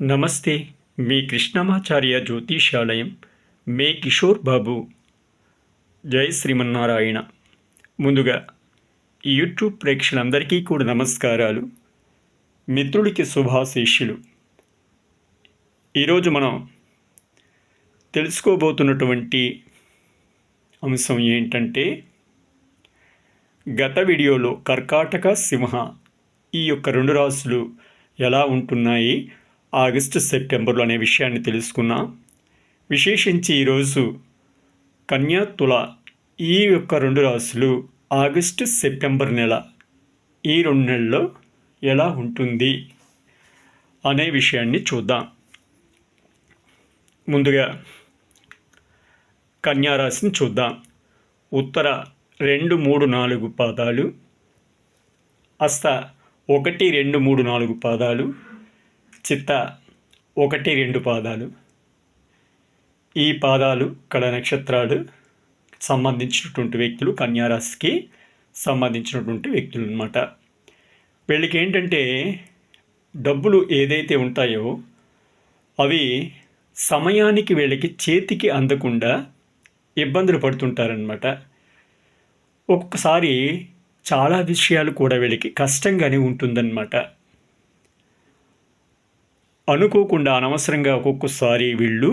నమస్తే. మీ కృష్ణమాచార్య జ్యోతిషాలయం, మే కిషోర్ బాబు. జై శ్రీమన్నారాయణ. ముందుగా యూట్యూబ్ ప్రేక్షకులందరికీ కూడా నమస్కారాలు, మిత్రుడికి శుభాశీస్సులు. ఈరోజు మనం తెలుసుకోబోతున్నటువంటి అంశం ఏంటంటే, గత వీడియోలో కర్కాటక, సింహ ఈ యొక్క రెండు రాశులు ఎలా ఉంటున్నాయి ఆగస్టు సెప్టెంబర్లో అనే విషయాన్ని తెలుసుకున్నాం. విశేషించి ఈరోజు కన్యా, తుల ఈ యొక్క రెండు రాశులు ఆగస్టు సెప్టెంబర్ నెల ఈ రెండు నెలల్లో ఎలా ఉంటుంది అనే విషయాన్ని చూద్దాం. ముందుగా కన్యా రాశిని చూద్దాం. ఉత్తర 2, 3, 4 పాదాలు, హస్త 1, 2, 3, 4 పాదాలు, చిత్త 1, 2 పాదాలు. ఈ పాదాలు కళ నక్షత్రాలు సంబంధించినటువంటి వ్యక్తులు, కన్యారాశికి సంబంధించినటువంటి వ్యక్తులు అన్నమాట. వీళ్ళకి ఏంటంటే డబ్బులు ఏదైతే ఉంటాయో అవి సమయానికి వీళ్ళకి చేతికి అందకుండా ఇబ్బందులు పడుతుంటారనమాట. ఒక్కొక్కసారి చాలా విషయాలు కూడా వీళ్ళకి కష్టంగానే ఉంటుందన్నమాట. అనుకోకుండా అనవసరంగా ఒక్కొక్కసారి వీళ్ళు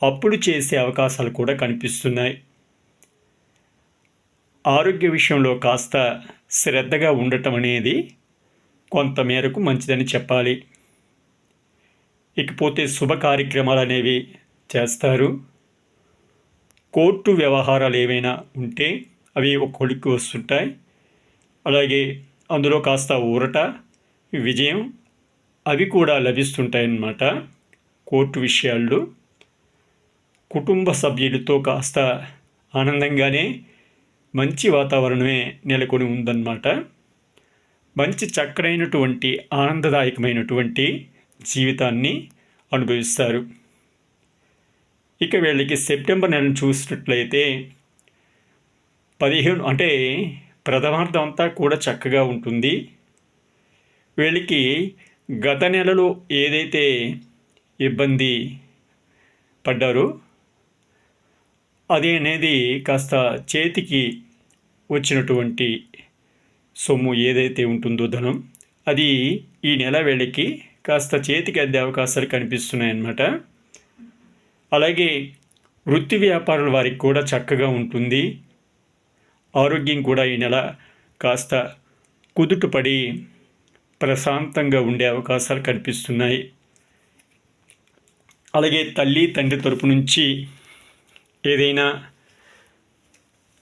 అప్పులు చేసే అవకాశాలు కూడా కనిపిస్తున్నాయి. ఆరోగ్య విషయంలో కాస్త శ్రద్ధగా ఉండటం అనేది కొంతమేరకు మంచిదని చెప్పాలి. ఇకపోతే శుభ కార్యక్రమాలు అనేవి చేస్తారు. కోర్టు వ్యవహారాలు ఏవైనా ఉంటే అవి ఒక కొలిక్కి వస్తుంటాయి. అలాగే అందులో కాస్త ఊరట, విజయం అవి కూడా లభిస్తుంటాయన్నమాట. కోర్టు విషయాల్లో కుటుంబ సభ్యులతో కాస్త ఆనందంగానే మంచి వాతావరణమే నెలకొని ఉందన్నమాట. మంచి చక్కనైనటువంటి ఆనందదాయకమైనటువంటి జీవితాన్ని అనుభవిస్తారు. ఇక వీళ్ళకి సెప్టెంబర్ నెలను చూసినట్లయితే 15 అంటే ప్రథమార్థం అంతా కూడా చక్కగా ఉంటుంది. వీళ్ళకి గత నెలలో ఏదైతే ఇబ్బంది పడ్డారో అది అనేది కాస్త చేతికి వచ్చినటువంటి సొమ్ము ఏదైతే ఉంటుందో ధనం, అది ఈ నెల వీళ్ళకి కాస్త చేతికి అందే అవకాశాలు కనిపిస్తున్నాయన్నమాట. అలాగే వృత్తి వ్యాపారుల వారికి కూడా చక్కగా ఉంటుంది. ఆరోగ్యం కూడా ఈ నెల కాస్త కుదుటపడి ప్రశాంతంగా ఉండే అవకాశాలు కనిపిస్తున్నాయి. అలాగే తల్లి తండ్రి తరపు నుంచి ఏదైనా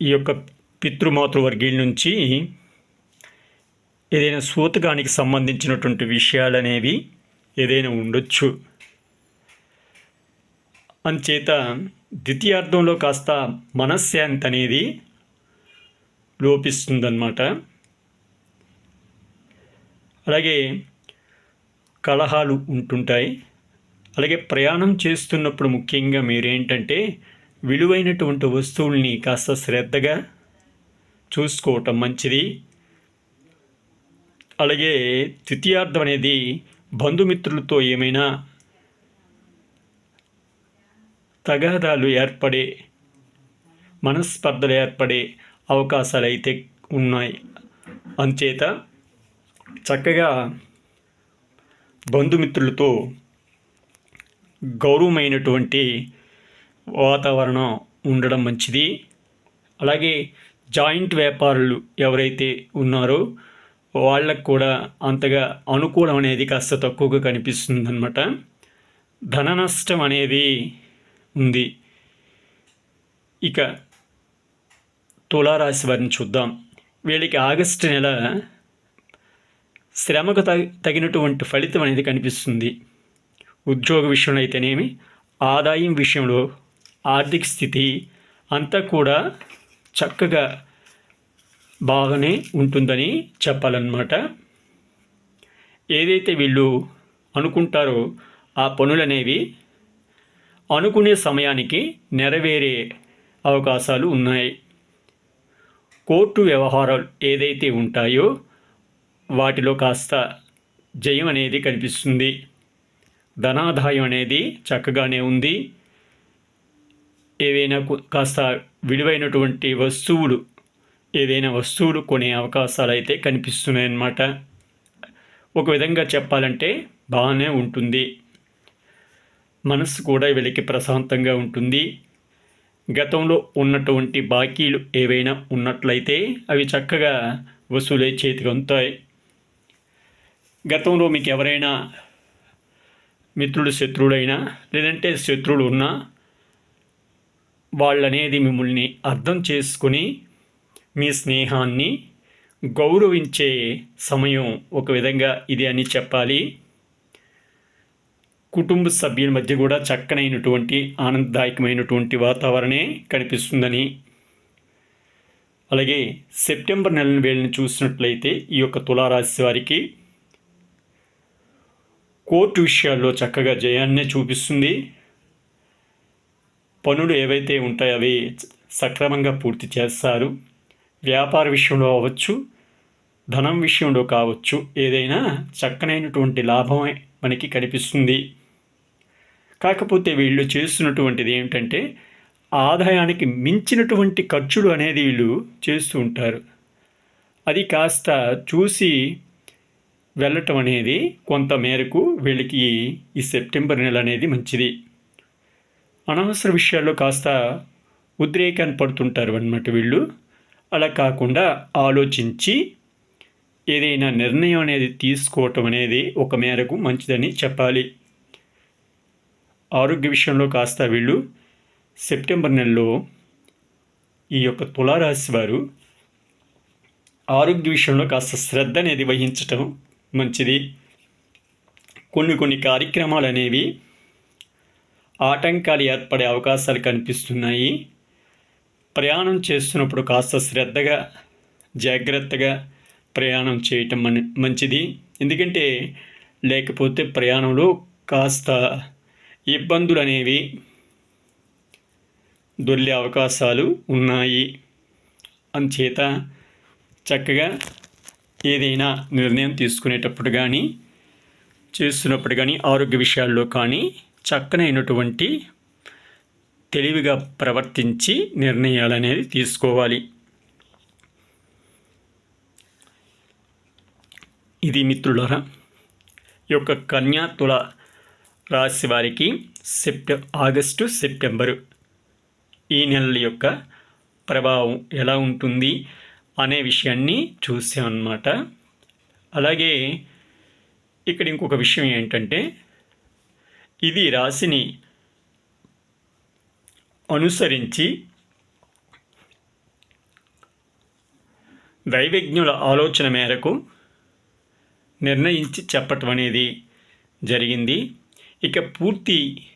ఈ యొక్క పితృమాతృవర్గీయుల నుంచి ఏదైనా సూతకానికి సంబంధించినటువంటి విషయాలు అనేవి ఏదైనా ఉండొచ్చు. అంచేత ద్వితీయార్థంలో కాస్త మనశ్శాంతి అనేది లోపిస్తుందన్నమాట. అలాగే కలహాలు ఉంటుంటాయి. అలాగే ప్రయాణం చేస్తున్నప్పుడు ముఖ్యంగా మీరేంటంటే విలువైనటువంటి వస్తువుల్ని కాస్త శ్రద్ధగా చూసుకోవటం మంచిది. అలాగే ద్వితీయార్థం అనేది బంధుమిత్రులతో ఏమైనా తగాదాలు ఏర్పడే, మనస్పర్ధలు ఏర్పడే అవకాశాలు అయితే ఉన్నాయి. అంచేత చక్కగా బంధుమిత్రులతో గౌరవమైనటువంటి వాతావరణం ఉండడం మంచిది. అలాగే జాయింట్ వ్యాపారులు ఎవరైతే ఉన్నారో వాళ్ళకు కూడా అంతగా అనుకూలం అనేది కాస్త తక్కువగా కనిపిస్తుందన్నమాట. ధన నష్టం అనేది ఉంది. ఇక తులారాశి వారిని చూద్దాం. వీళ్ళకి ఆగస్టు నెల శ్రమకు తగినటువంటి ఫలితం అనేది కనిపిస్తుంది. ఉద్యోగ విషయంలో అయితేనేమి, ఆదాయం విషయంలో, ఆర్థిక స్థితి అంతా కూడా చక్కగా బాగానే ఉంటుందని చెప్పాలన్నమాట. ఏదైతే వీళ్ళు అనుకుంటారో ఆ పనులనేవి అనుకునే సమయానికి నెరవేరే అవకాశాలు ఉన్నాయి. కోర్టు వ్యవహారాలు ఏదైతే ఉంటాయో వాటిలో కాస్త జయం అనేది కనిపిస్తుంది. ధనాదాయం అనేది చక్కగానే ఉంది. ఏవైనా కాస్త విలువైనటువంటి వస్తువులు ఏదైనా వస్తువులు కొనే అవకాశాలు అయితే కనిపిస్తున్నాయన్నమాట. ఒక విధంగా చెప్పాలంటే బాగానే ఉంటుంది. మనసు కూడా వీళ్ళకి ప్రశాంతంగా ఉంటుంది. గతంలో ఉన్నటువంటి బాకీలు ఏవైనా ఉన్నట్లయితే అవి చక్కగా వసూలై చేతికి అందుతాయి. గతంలో మీకు ఎవరైనా మిత్రుడు శత్రువులైనా లేదంటే శత్రువులు ఉన్నా వాళ్ళనేది మిమ్మల్ని అర్థం చేసుకొని మీ స్నేహాన్ని గౌరవించే సమయం ఒక విధంగా ఇది అని చెప్పాలి. కుటుంబ సభ్యుల మధ్య కూడా చక్కనైనటువంటి ఆనందదాయకమైనటువంటి వాతావరణమే కనిపిస్తుందని. అలాగే సెప్టెంబర్ నెల వేళని చూసినట్లయితే ఈ యొక్క తులారాశి వారికి కోర్టు విషయాల్లో చక్కగా జయాన్నే చూపిస్తుంది. పనులు ఏవైతే ఉంటాయో అవి సక్రమంగా పూర్తి చేస్తారు. వ్యాపార విషయంలో అవ్వచ్చు, ధనం విషయంలో కావచ్చు, ఏదైనా చక్కనైనటువంటి లాభమే మనకి కనిపిస్తుంది. కాకపోతే వీళ్ళు చేస్తున్నటువంటిది ఏమిటంటే ఆదాయానికి మించినటువంటి ఖర్చులు అనేది వీళ్ళు చేస్తూ ఉంటారు. అది కాస్త చూసి వెళ్ళటం అనేది కొంత మేరకు వీళ్ళకి ఈ సెప్టెంబర్ నెల అనేది మంచిది. అనవసర విషయాల్లో కాస్త ఉద్రేకాన్ని పడుతుంటారు అన్నమాట వీళ్ళు. అలా కాకుండా ఆలోచించి ఏదైనా నిర్ణయం అనేది తీసుకోవటం అనేది ఒక మేరకు మంచిదని చెప్పాలి. ఆరోగ్య విషయంలో కాస్త వీళ్ళు సెప్టెంబర్ నెలలో ఈ యొక్క తులారాశి వారు ఆరోగ్య విషయంలో కాస్త శ్రద్ధ అనేది వహించటం మంచిది. కొన్ని కార్యక్రమాలు అనేవి ఆటంకాలు ఏర్పడే అవకాశాలు కనిపిస్తున్నాయి. ప్రయాణం చేస్తున్నప్పుడు కాస్త శ్రద్ధగా జాగ్రత్తగా ప్రయాణం చేయటం మంచిది. ఎందుకంటే లేకపోతే ప్రయాణంలో కాస్త ఇబ్బందులు అనేవి దొర్లే అవకాశాలు ఉన్నాయి. అందుచేత చక్కగా ఏదైనా నిర్ణయం తీసుకునేటప్పుడు కానీ చేస్తున్నప్పుడు కానీ ఆరోగ్య విషయాల్లో కానీ చక్కనైనటువంటి తెలివిగా ప్రవర్తించి నిర్ణయాలు అనేది తీసుకోవాలి. ఇది మిత్రులారా ఈ యొక్క కన్యా తుల రాశి వారికి ఆగస్టు సెప్టెంబరు ఈ నెలల యొక్క ప్రభావం ఎలా ఉంటుంది అనే విషయాన్ని చూసామన్నమాట. అలాగే ఇక్కడ ఇంకొక విషయం ఏంటంటే ఇది రాశిని అనుసరించి దైవజ్ఞుల ఆలోచన మేరకు నిర్ణయించి చెప్పటం అనేది జరిగింది. ఇక పూర్తి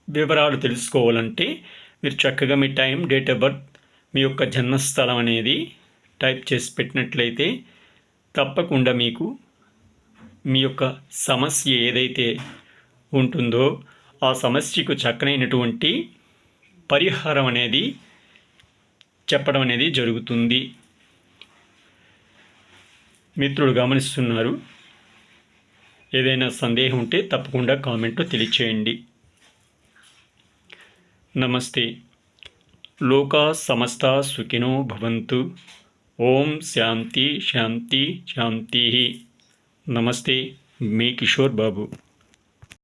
వివరాలు తెలుసుకోవాలంటే మీరు చక్కగా మీ టైం, డేట్ ఆఫ్ బర్త్, మీ యొక్క జన్మస్థలం అనేది టైప్ చేసి పెట్టినట్లయితే తప్పకుండా మీకు మీ యొక్క సమస్య ఏదైతే ఉంటుందో ఆ సమస్యకు చక్కనైనటువంటి పరిహారం అనేది చెప్పడం అనేది జరుగుతుంది. మిత్రులు గమనిస్తున్నారు. ఏదైనా సందేహం ఉంటే తప్పకుండా కామెంట్లో తెలియచేయండి. నమస్తే. లోకా సమస్తా సుఖినో భవంతు. ఓం శాంతి శాంతి శాంతి. నమస్తే. మీ కిషోర్ బాబు.